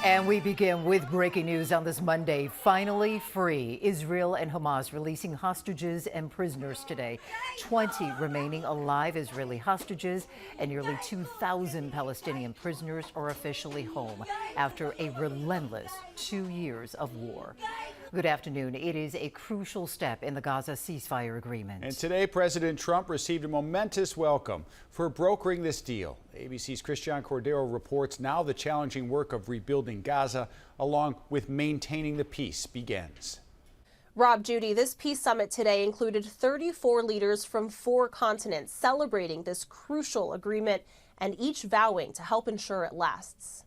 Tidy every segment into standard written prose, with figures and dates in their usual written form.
And we begin with breaking news on this Monday. Finally free. Israel and Hamas releasing hostages and prisoners today. 20 remaining alive Israeli hostages and nearly 2,000 Palestinian prisoners are officially home after a relentless 2 years of war. Good afternoon. It is a crucial step in the Gaza ceasefire agreement. And today, President Trump received a momentous welcome for brokering this deal. ABC's Christian Cordero reports now the challenging work of rebuilding Gaza, along with maintaining the peace, begins. Rob, Judy, this peace summit today included 34 leaders from 4 continents celebrating this crucial agreement and each vowing to help ensure it lasts.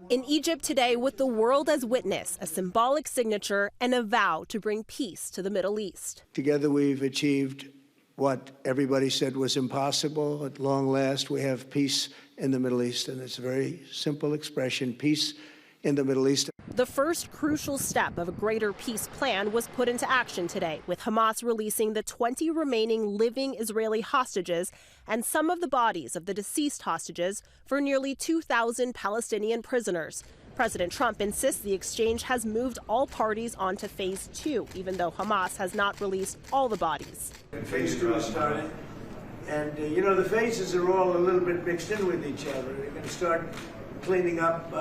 In Egypt today, with the world as witness, a symbolic signature and a vow to bring peace to the Middle East. Together we've achieved what everybody said was impossible. At long last, we have peace in the Middle East, and it's a very simple expression, peace in the Middle East. The first crucial step of a greater peace plan was put into action today, with Hamas releasing the 20 remaining living Israeli hostages and some of the bodies of the deceased hostages for nearly 2,000 Palestinian prisoners. President Trump insists the exchange has moved all parties onto phase 2, even though Hamas has not released all the bodies. Phase 2 is starting, and the phases are all a little bit mixed in with each other. They're going to start cleaning up.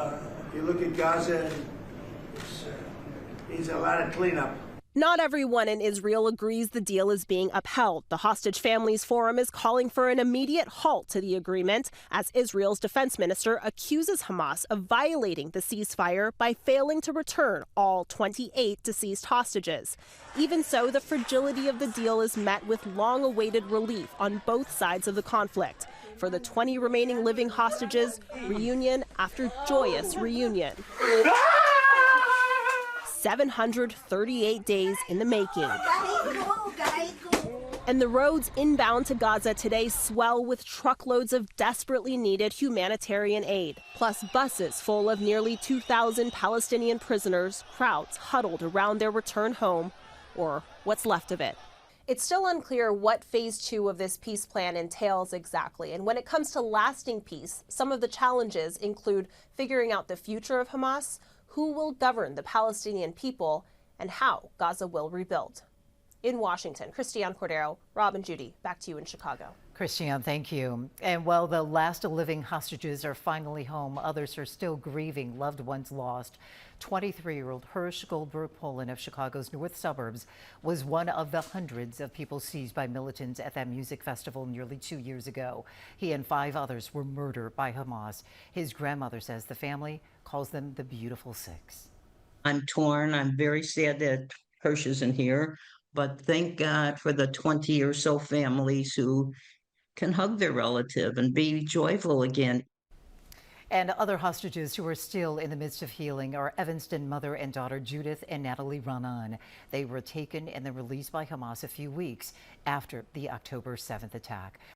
You look at Gaza, and it needs a lot of cleanup. Not everyone in Israel agrees the deal is being upheld. The Hostage Families Forum is calling for an immediate halt to the agreement as Israel's defense minister accuses Hamas of violating the ceasefire by failing to return all 28 deceased hostages. Even so, the fragility of the deal is met with long-awaited relief on both sides of the conflict. For the 20 remaining living hostages, reunion after joyous reunion. 738 days in the making. And the roads inbound to Gaza today swell with truckloads of desperately needed humanitarian aid, plus buses full of nearly 2,000 Palestinian prisoners, crowds huddled around their return home, or what's left of it. It's still unclear what phase 2 of this peace plan entails exactly. And when it comes to lasting peace, some of the challenges include figuring out the future of Hamas, who will govern the Palestinian people, and how Gaza will rebuild. In Washington, Christian Cordero, Rob and Judy, back to you in Chicago. Christian, thank you. And while the last living hostages are finally home, others are still grieving loved ones lost. 23-year-old Hirsch Goldberg Poland of Chicago's north suburbs was one of the hundreds of people seized by militants at that music festival nearly 2 years ago. He and 5 others were murdered by Hamas. His grandmother says the family calls them the Beautiful Six. I'm torn. I'm very sad that Hirsch isn't here, but thank God for the 20 or so families who can hug their relative and be joyful again. And other hostages who are still in the midst of healing are Evanston mother and daughter Judith and Natalie Ranan. They were taken and then released by Hamas a few weeks after the October 7th attack.